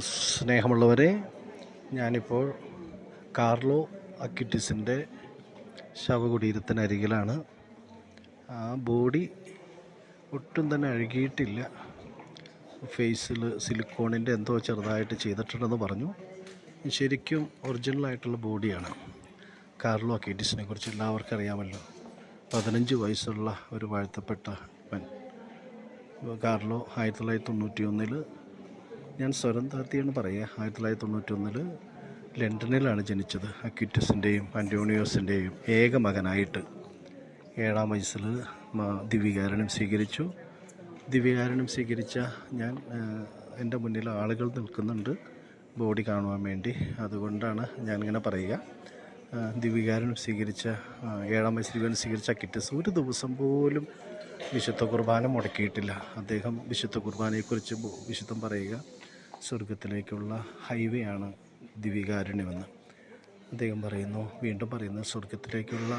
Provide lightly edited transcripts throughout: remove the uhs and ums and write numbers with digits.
സ്നേഹമുള്ളവരെ, ഞാനിപ്പോൾ കാർലോ അക്വിറ്റീസിൻ്റെ ശവകുടീരത്തിനരികിലാണ്. ആ ബോഡി ഒട്ടും തന്നെ അഴുകിയിട്ടില്ല. ഫേസിൽ സിലിക്കോണിൻ്റെ എന്തോ ചെറുതായിട്ട് ചെയ്തിട്ടുണ്ടെന്ന് പറഞ്ഞു. ശരിക്കും ഒറിജിനലായിട്ടുള്ള ബോഡിയാണ്. കാർലോ അക്വിറ്റീസിനെ കുറിച്ച് എല്ലാവർക്കും അറിയാമല്ലോ. 15 വയസ്സുള്ള ഒരു വാഴ്ത്തപ്പെട്ട കാർലോ 1991 ഞാൻ സ്വരം താഴ്ത്തിയാണ് പറയുക. 1991 ലണ്ടനിലാണ് ജനിച്ചത്. അക്വിറ്റസിൻ്റെയും അന്റോണിയോസിൻ്റെയും ഏക മകനായിട്ട് 7-ാം വയസ്സിൽ ദിവ്യകാരുണ്യം സ്വീകരിച്ചു. ദിവ്യകാരുണ്യം സ്വീകരിച്ച ഞാൻ, എൻ്റെ മുന്നിൽ ആളുകൾ നിൽക്കുന്നുണ്ട് ബോഡി കാണുവാൻ വേണ്ടി. അതുകൊണ്ടാണ് ഞാനിങ്ങനെ പറയുക. ദിവ്യകാരുണ്യം സ്വീകരിച്ച 7-ാം വയസ്സിൽ ദിവ്യകാരുണ്യം സ്വീകരിച്ച അക്വിറ്റസ് ഒരു ദിവസം പോലും വിശുദ്ധ കുർബാന മുടക്കിയിട്ടില്ല. അദ്ദേഹം വിശുദ്ധ കുർബാനയെക്കുറിച്ച് വിശുദ്ധം പറയുക, സ്വർഗത്തിലേക്കുള്ള ഹൈവേ ആണ് ദിവ്യകാരുണ്യമെന്ന് അദ്ദേഹം പറയുന്നു. വീണ്ടും പറയുന്നു, സ്വർഗത്തിലേക്കുള്ള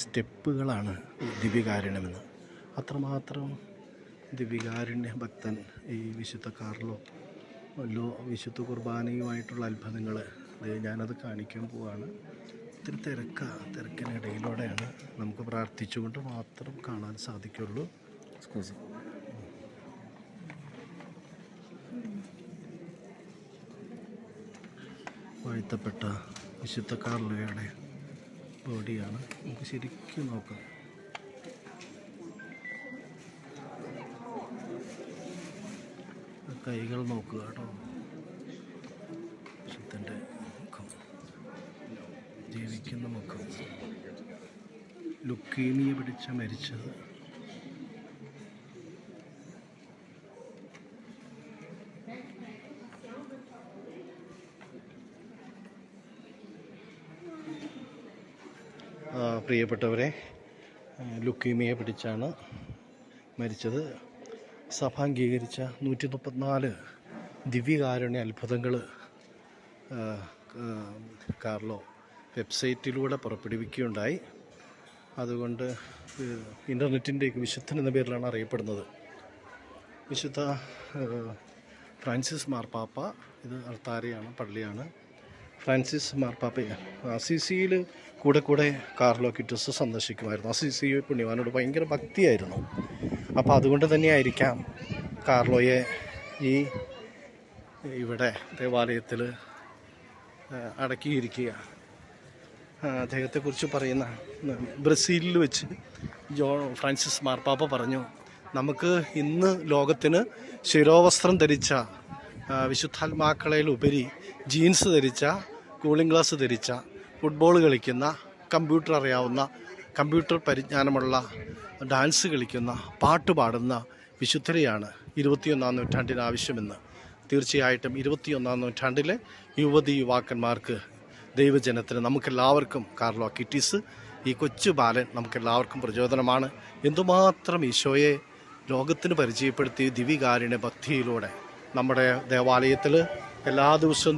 സ്റ്റെപ്പുകളാണ് ദിവ്യകാരുണ്യമെന്ന്. അത്രമാത്രം ദിവ്യകാരുണ്യ ഭക്തൻ ഈ വിശുദ്ധ കാർലോ. വിശുദ്ധ കുർബാനയുമായിട്ടുള്ള അത്ഭുതങ്ങൾ ഞാനത് കാണിക്കാൻ പോവാണ്. ഒത്തിരി തിരക്കിനിടയിലൂടെയാണ് നമുക്ക് പ്രാർത്ഥിച്ചുകൊണ്ട് മാത്രം കാണാൻ സാധിക്കുള്ളൂ. വാഴ്ത്തപ്പെട്ട വിശുദ്ധ കാർലോയുടെ ബോഡിയാണ്. നമുക്ക് ശരിക്കും നോക്കാം. കൈകൾ നോക്കുക കേട്ടോ. വിശുദ്ധൻ്റെ മുഖം, ജീവിക്കുന്ന മുഖം. ലുക്കീമിയ പിടിച്ച് മരിച്ചത്. പ്രിയപ്പെട്ടവരെ, ലുക്കീമിയ പിടിച്ചാണ് മരിച്ചത്. സഭ അംഗീകരിച്ച 134 ദിവ്യകാരുണ്യ അത്ഭുതങ്ങൾ കാർലോ വെബ്സൈറ്റിലൂടെ പുറപ്പെടുവിക്കുകയുണ്ടായി. അതുകൊണ്ട് ഇൻ്റർനെറ്റിൻ്റെ വിശുദ്ധൻ എന്ന പേരിലാണ് അറിയപ്പെടുന്നത്. വിശുദ്ധ ഫ്രാൻസിസ് മാർപ്പാപ്പ, ഇത് അൾത്താരയാണ്, പള്ളിയാണ്. ഫ്രാൻസിസ് മാർപ്പാപ്പ അസിസിയിൽ കൂടെ കാർലോ അക്വിറ്റസ് സന്ദർശിക്കുമായിരുന്നു. അസിസി പുണ്യവാനോട് ഭയങ്കര ഭക്തിയായിരുന്നു. അപ്പോൾ അതുകൊണ്ട് തന്നെയായിരിക്കാം കാർലോയെ ഇവിടെ ദേവാലയത്തിൽ അടക്കിയിരിക്കുക. അദ്ദേഹത്തെക്കുറിച്ച് പറയുന്ന, ബ്രസീലിൽ വെച്ച് ഫ്രാൻസിസ് മാർപ്പാപ്പ പറഞ്ഞു, നമുക്ക് ഇന്ന് ലോകത്തിന് ശിരോവസ്ത്രം ധരിച്ച വിശുദ്ധാത്മാക്കളയിലുപരി ജീൻസ് ധരിച്ച, കൂളിംഗ് ഗ്ലാസ് ധരിച്ച, ഫുട്ബോൾ കളിക്കുന്ന, കമ്പ്യൂട്ടർ അറിയാവുന്ന, കമ്പ്യൂട്ടർ പരിജ്ഞാനമുള്ള, ഡാൻസ് കളിക്കുന്ന, പാട്ട് പാടുന്ന വിശുദ്ധരെയാണ് 21-ാം നൂറ്റാണ്ടിന് ആവശ്യമെന്ന്. തീർച്ചയായിട്ടും 21-ാം നൂറ്റാണ്ടിലെ യുവാക്കന്മാർക്ക്, ദൈവജനത്തിന്, നമുക്കെല്ലാവർക്കും കാർലോ അക്വിറ്റീസ്, ഈ കൊച്ചു ബാലൻ നമുക്കെല്ലാവർക്കും പ്രചോദനമാണ്. എന്തുമാത്രം ഈശോയെ ലോകത്തിന് പരിചയപ്പെടുത്തി ദിവ്യകാരുണ്യ ഭക്തിയിലൂടെ. നമ്മുടെ ദേവാലയത്തിൽ എല്ലാ ദിവസവും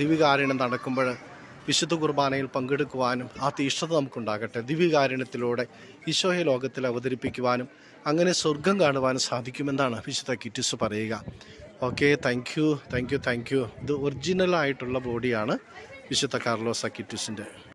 ദിവ്യകാരുണ്യം നടക്കുമ്പോൾ വിശുദ്ധ കുർബാനയിൽ പങ്കെടുക്കുവാനും ആ തീഷ്ണത നമുക്കുണ്ടാകട്ടെ. ദിവ്യകാരുണ്യത്തിലൂടെ ഈശോയെ ലോകത്തിൽ അവതരിപ്പിക്കുവാനും അങ്ങനെ സ്വർഗം കാണുവാനും സാധിക്കുമെന്നാണ് വിശുദ്ധ അക്വിറ്റീസ് പറയുക. Okay, thank you. ഇത് ഒറിജിനലായിട്ടുള്ള ബോഡിയാണ് വിശുദ്ധ കാർലോസ് അക്വിറ്റീസിൻ്റെ.